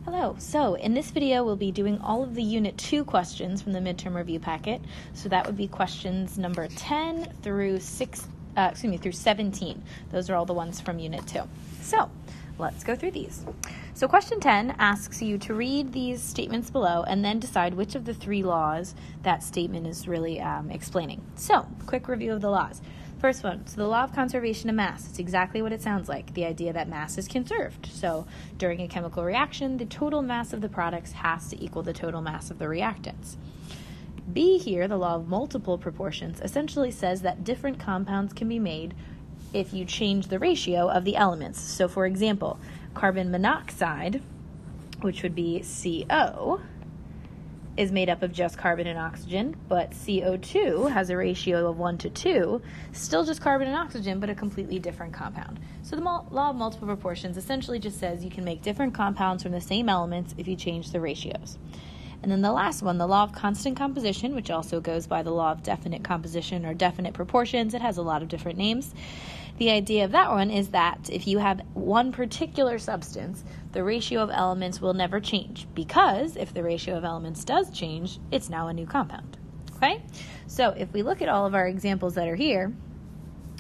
Hello. So in this video, we'll be doing all of the Unit 2 questions from the midterm review packet. So that would be questions number 10 through 17. Those are all the ones from Unit 2. So let's go through these. So question 10 asks you to read these statements below and then decide which of the three laws that statement is really explaining. So quick review of the laws. First one, so the law of conservation of mass. It's exactly what it sounds like, the idea that mass is conserved. So during a chemical reaction, the total mass of the products has to equal the total mass of the reactants. B here, the law of multiple proportions, essentially says that different compounds can be made if you change the ratio of the elements. So for example, carbon monoxide, which would be CO, is made up of just carbon and oxygen, but CO2 has a ratio of 1 to 2, still just carbon and oxygen, but a completely different compound. So the law of multiple proportions essentially just says you can make different compounds from the same elements if you change the ratios. And then the last one, the law of constant composition, which also goes by the law of definite composition or definite proportions. It has a lot of different names. The idea of that one is that if you have one particular substance, the ratio of elements will never change, because if the ratio of elements does change, it's now a new compound. Okay? So if we look at all of our examples that are here,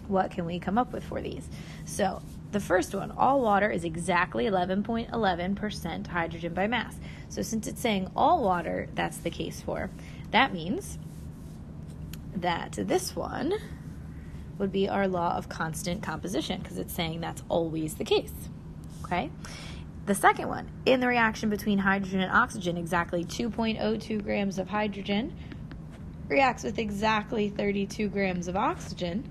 what can we come up with for these? So the first one, all water is exactly 11.11% hydrogen by mass. So since it's saying all water, that's the case for. That means that this one would be our law of constant composition, because it's saying that's always the case. Okay? The second one, in the reaction between hydrogen and oxygen, exactly 2.02 grams of hydrogen reacts with exactly 32 grams of oxygen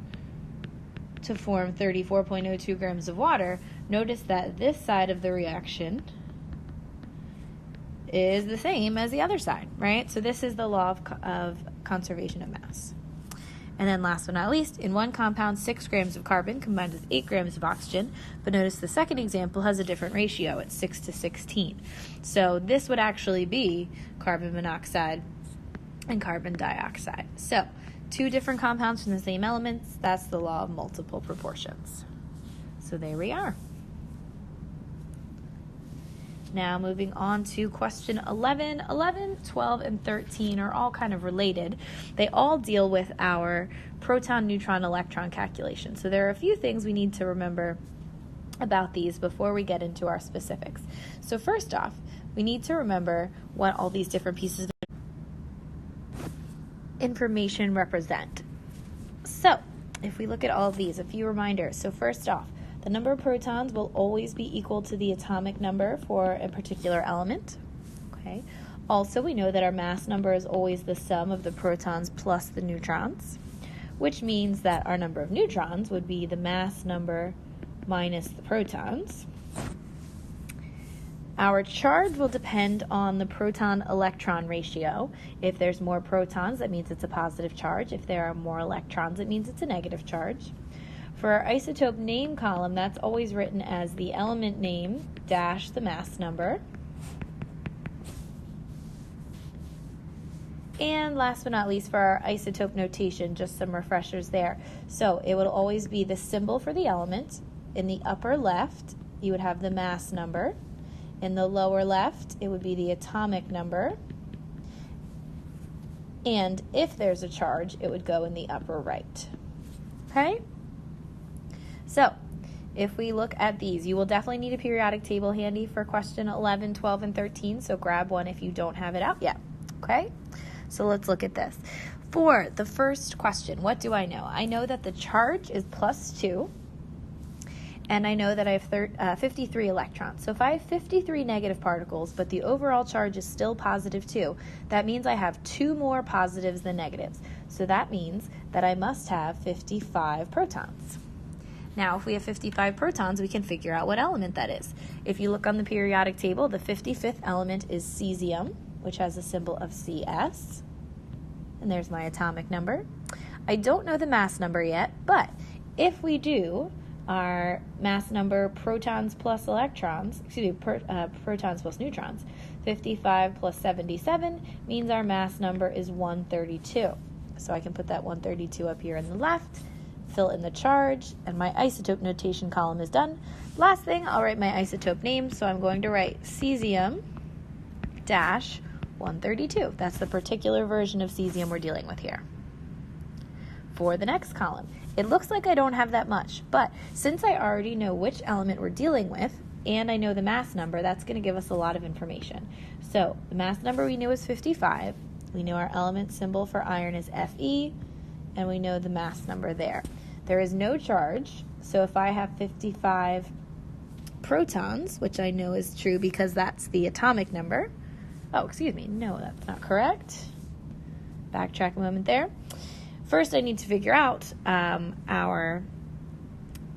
to form 34.02 grams of water. Notice that this side of the reaction is the same as the other side, right? So this is the law of conservation of mass. And then last but not least, in one compound, 6 grams of carbon combined with 8 grams of oxygen. But notice the second example has a different ratio. It's 6 to 16. So this would actually be carbon monoxide and carbon dioxide. So 2 different compounds from the same elements. That's the law of multiple proportions. So there we are. Now moving on to question 11. 11, 12, and 13 are all kind of related. They all deal with our proton, neutron, electron calculation. So there are a few things we need to remember about these before we get into our specifics. So first off, we need to remember what all these different pieces of information represent. So if we look at all of these, a few reminders. So first off, the number of protons will always be equal to the atomic number for a particular element. Okay. Also, we know that our mass number is always the sum of the protons plus the neutrons, which means that our number of neutrons would be the mass number minus the protons. Our charge will depend on the proton-electron ratio. If there's more protons, that means it's a positive charge. If there are more electrons, it means it's a negative charge. For our isotope name column, that's always written as the element name dash the mass number. And last but not least, for our isotope notation, just some refreshers there. So it would always be the symbol for the element. In the upper left, you would have the mass number. In the lower left, it would be the atomic number. And if there's a charge, it would go in the upper right. Okay? So, if we look at these, you will definitely need a periodic table handy for question 11, 12, and 13, so grab one if you don't have it out yet, okay? So let's look at this. For the first question, what do I know? I know that the charge is +2, and I know that I have 53 electrons. So if I have 53 negative particles, but the overall charge is still +2, that means I have 2 more positives than negatives. So that means that I must have 55 protons. Now, if we have 55 protons, we can figure out what element that is. If you look on the periodic table, the 55th element is cesium, which has a symbol of Cs. And there's my atomic number. I don't know the mass number yet, but if we do our mass number protons plus electrons, protons plus neutrons, 55 plus 77 means our mass number is 132. So I can put that 132 up here on the left. fill in the charge, and my isotope notation column is done. Last thing, I'll write my isotope name, so I'm going to write cesium-132. That's the particular version of cesium we're dealing with here. For the next column, it looks like I don't have that much, but since I already know which element we're dealing with, and I know the mass number, that's going to give us a lot of information. So the mass number we knew is 55. We know our element symbol for iron is Fe, and we know the mass number there. There is no charge, so if I have 55 protons, which I know is true because that's the atomic number. Oh, excuse me, no, that's not correct. Backtrack a moment there. First, I need to figure out our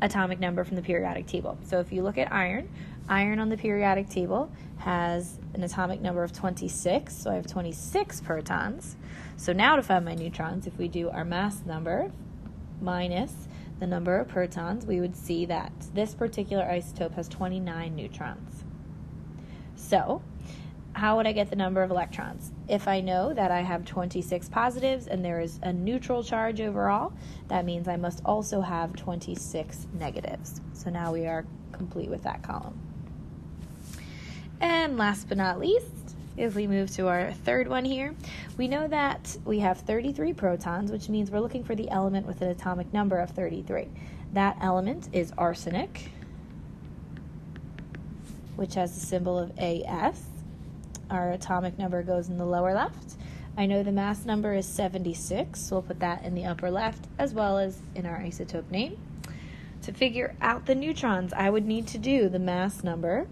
atomic number from the periodic table. So if you look at iron on the periodic table has an atomic number of 26, so I have 26 protons. So now to find my neutrons, if we do our mass number minus the number of protons, we would see that this particular isotope has 29 neutrons. So how would I get the number of electrons? If I know that I have 26 positives and there is a neutral charge overall, that means I must also have 26 negatives. So now we are complete with that column. And last but not least, if we move to our third one here, we know that we have 33 protons, which means we're looking for the element with an atomic number of 33. That element is arsenic, which has the symbol of AS. Our atomic number goes in the lower left. I know the mass number is 76, so we'll put that in the upper left as well as in our isotope name. To figure out the neutrons, I would need to do the mass number,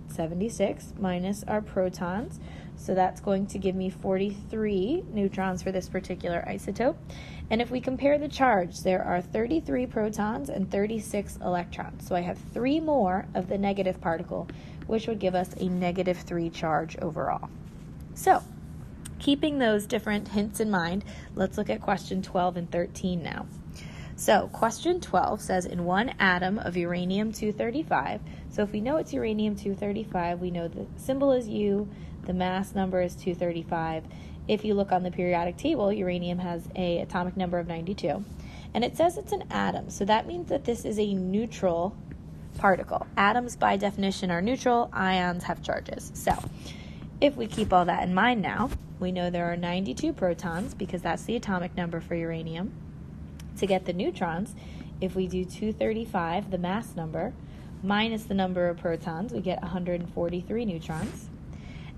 76, minus our protons. So that's going to give me 43 neutrons for this particular isotope. And if we compare the charge, there are 33 protons and 36 electrons. So I have 3 more of the negative particle, which would give us a -3 charge overall. So, keeping those different hints in mind, let's look at question 12 and 13 now. So, question 12 says in one atom of uranium-235, so if we know it's uranium-235, we know the symbol is U, the mass number is 235. If you look on the periodic table, uranium has an atomic number of 92. And it says it's an atom, so that means that this is a neutral particle. Atoms, by definition, are neutral. Ions have charges. So if we keep all that in mind now, we know there are 92 protons because that's the atomic number for uranium. To get the neutrons, if we do 235, the mass number, minus the number of protons, we get 143 neutrons.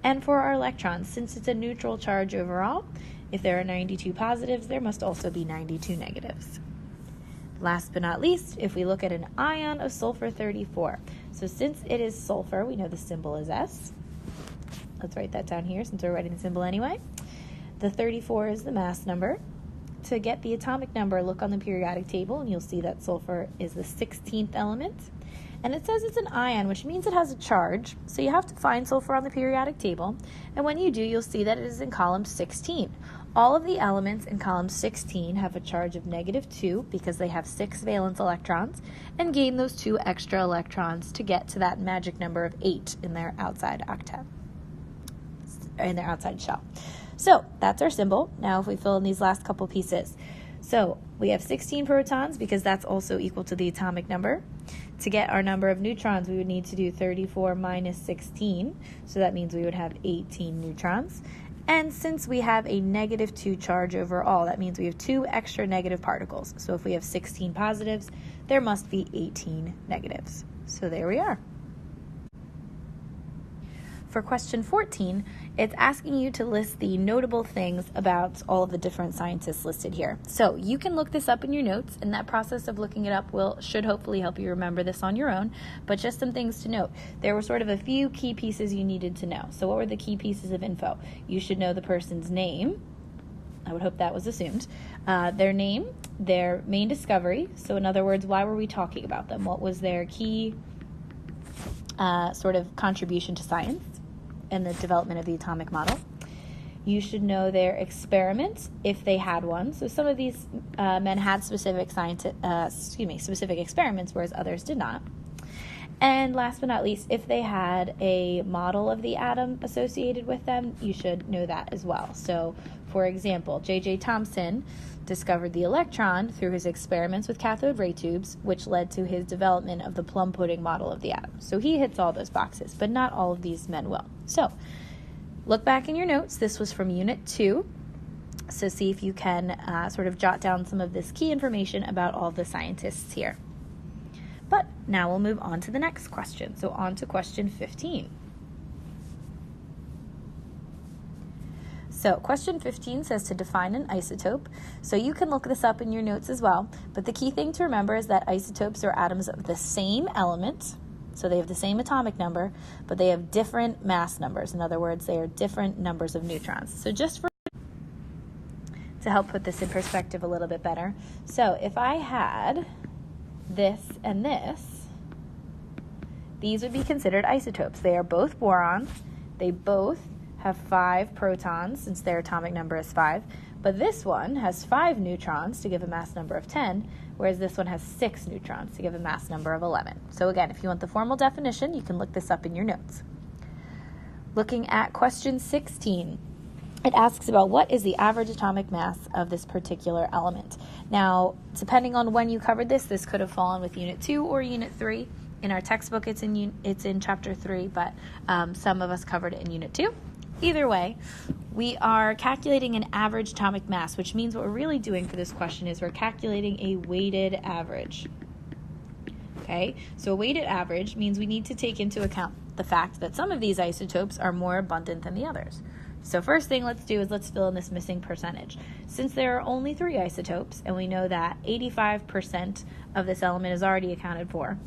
And for our electrons, since it's a neutral charge overall, if there are 92 positives, there must also be 92 negatives. Last but not least, if we look at an ion of sulfur 34. So since it is sulfur, we know the symbol is S. Let's write that down here since we're writing the symbol anyway. The 34 is the mass number. To get the atomic number, look on the periodic table and you'll see that sulfur is the 16th element. And it says it's an ion, which means it has a charge. So you have to find sulfur on the periodic table. And when you do, you'll see that it is in column 16. All of the elements in column 16 have a charge of -2 because they have 6 valence electrons and gain those 2 extra electrons to get to that magic number of 8 in their outside octet, in their outside shell. So that's our symbol. Now if we fill in these last couple pieces. So we have 16 protons because that's also equal to the atomic number. To get our number of neutrons, we would need to do 34 minus 16. So that means we would have 18 neutrons. And since we have a -2 charge overall, that means we have 2 extra negative particles. So if we have 16 positives, there must be 18 negatives. So there we are. For question 14, it's asking you to list the notable things about all of the different scientists listed here. So you can look this up in your notes, and that process of looking it up should hopefully help you remember this on your own, but just some things to note. There were sort of a few key pieces you needed to know. So what were the key pieces of info? You should know the person's name. I would hope that was assumed. Their name, their main discovery. So in other words, why were we talking about them? What was their key sort of contribution to science and the development of the atomic model? You should know their experiment, if they had one. So some of these men had specific experiments, whereas others did not. And last but not least, if they had a model of the atom associated with them, you should know that as well. So, for example, J.J. Thomson discovered the electron through his experiments with cathode ray tubes, which led to his development of the plum pudding model of the atom. So he hits all those boxes, but not all of these men will. So, look back in your notes. This was from Unit 2. So see if you can sort of jot down some of this key information about all the scientists here. But now we'll move on to the next question. So on to question 15. So question 15 says to define an isotope. So you can look this up in your notes as well. But the key thing to remember is that isotopes are atoms of the same element. So they have the same atomic number, but they have different mass numbers. In other words, they are different numbers of neutrons. So just to help put this in perspective a little bit better. So if I had this and this, these would be considered isotopes. They are both borons. They both have 5 protons since their atomic number is 5. But this one has 5 neutrons to give a mass number of 10, whereas this one has 6 neutrons to give a mass number of 11. So again, if you want the formal definition, you can look this up in your notes. Looking at question 16. It asks about what is the average atomic mass of this particular element. Now, depending on when you covered this could have fallen with Unit 2 or Unit 3. In our textbook, it's in Chapter 3, but some of us covered it in Unit 2. Either way, we are calculating an average atomic mass, which means what we're really doing for this question is we're calculating a weighted average. Okay, so a weighted average means we need to take into account the fact that some of these isotopes are more abundant than the others. So first thing let's do is let's fill in this missing percentage. Since there are only 3 isotopes, and we know that 85% of this element is already accounted for,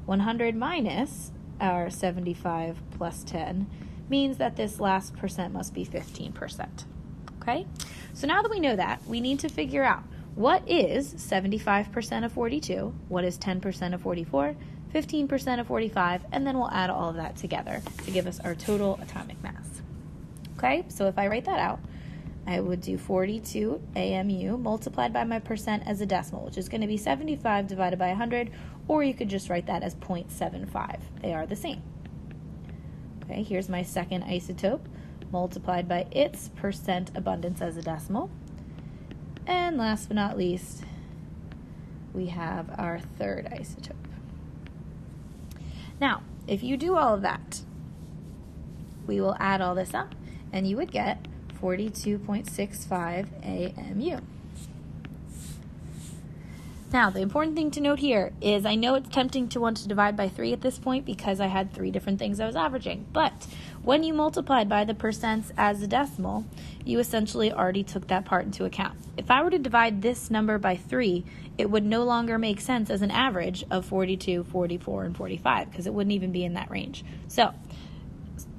100 minus our 75 plus 10 means that this last percent must be 15%. Okay? So now that we know that, we need to figure out what is 75% of 42, what is 10% of 44, 15% of 45, and then we'll add all of that together to give us our total atomic mass. Okay, so if I write that out, I would do 42 AMU multiplied by my percent as a decimal, which is going to be 75 divided by 100, or you could just write that as 0.75. They are the same. Okay, here's my second isotope multiplied by its percent abundance as a decimal. And last but not least, we have our third isotope. Now, if you do all of that, we will add all this up, and you would get 42.65 AMU. Now, the important thing to note here is I know it's tempting to want to divide by 3 at this point because I had 3 different things I was averaging. But when you multiplied by the percents as a decimal, you essentially already took that part into account. If I were to divide this number by 3, it would no longer make sense as an average of 42, 44, and 45 because it wouldn't even be in that range. So,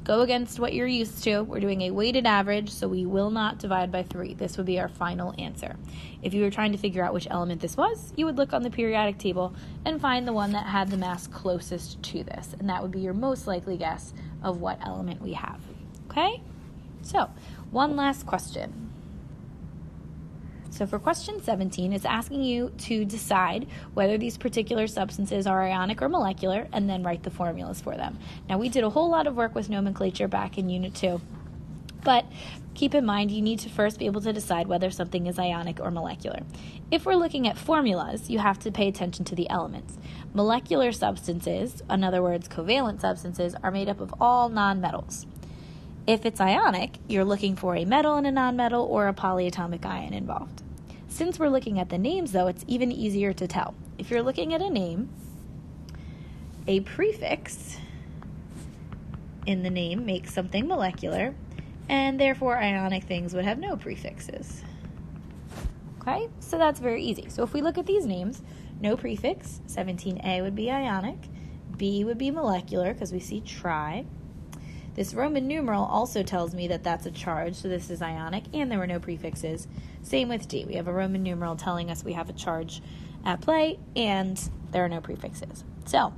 go against what you're used to. We're doing a weighted average, so we will not divide by 3. This would be our final answer. If you were trying to figure out which element this was, you would look on the periodic table and find the one that had the mass closest to this, and that would be your most likely guess of what element we have. Okay? So, one last question. So for question 17, it's asking you to decide whether these particular substances are ionic or molecular, and then write the formulas for them. Now, we did a whole lot of work with nomenclature back in Unit 2, but keep in mind you need to first be able to decide whether something is ionic or molecular. If we're looking at formulas, you have to pay attention to the elements. Molecular substances, in other words, covalent substances, are made up of all nonmetals. If it's ionic, you're looking for a metal and a nonmetal or a polyatomic ion involved. Since we're looking at the names, though, it's even easier to tell. If you're looking at a name, a prefix in the name makes something molecular, and therefore ionic things would have no prefixes. Okay, so that's very easy. So if we look at these names, no prefix, 17A would be ionic, B would be molecular because we see tri. This Roman numeral also tells me that that's a charge, so this is ionic, and there were no prefixes. Same with D. We have a Roman numeral telling us we have a charge at play, and there are no prefixes. So,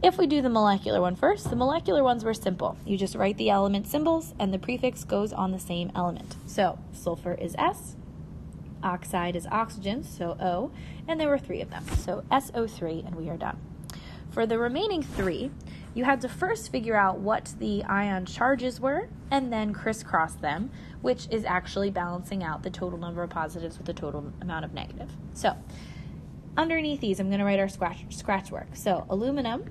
if we do the molecular one first, the molecular ones were simple. You just write the element symbols, and the prefix goes on the same element. So, sulfur is S, oxide is oxygen, so O, and there were 3 of them. So, SO3, and we are done. For the remaining 3, you had to first figure out what the ion charges were and then crisscross them, which is actually balancing out the total number of positives with the total amount of negative. So underneath these, I'm going to write our scratch work. So aluminum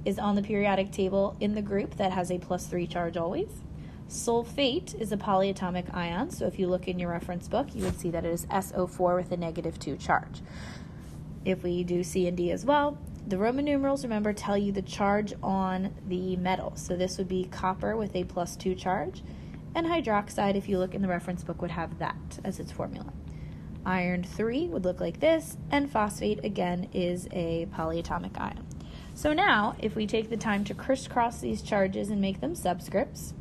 is on the periodic table in the group that has a +3 charge always. Sulfate is a polyatomic ion, so if you look in your reference book, you would see that it is SO4 with a -2 charge. If we do C and D as well, the Roman numerals, remember, tell you the charge on the metal. So this would be copper with a +2 charge, and hydroxide, if you look in the reference book, would have that as its formula. Iron 3 would look like this, and phosphate, again, is a polyatomic ion. So now, if we take the time to crisscross these charges and make them subscripts,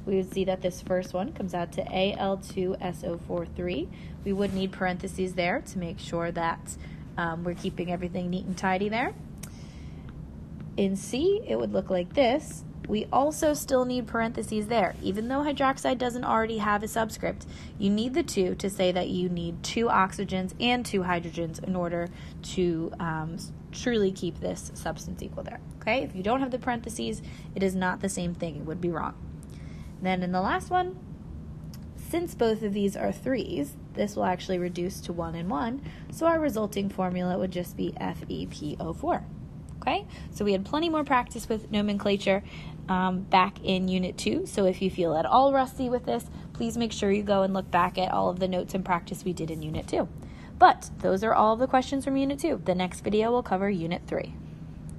we would see that this first one comes out to Al2SO43. We would need parentheses there to make sure that we're keeping everything neat and tidy there. In C, it would look like this. We also still need parentheses there. Even though hydroxide doesn't already have a subscript, you need the 2 to say that you need 2 oxygens and 2 hydrogens in order to truly keep this substance equal there. Okay? If you don't have the parentheses, it is not the same thing. It would be wrong. Then in the last one, since both of these are 3s, this will actually reduce to 1 and 1, so our resulting formula would just be FePO4. Okay, so we had plenty more practice with nomenclature back in Unit 2, so if you feel at all rusty with this, please make sure you go and look back at all of the notes and practice we did in Unit 2. But those are all of the questions from Unit 2. The next video will cover Unit 3.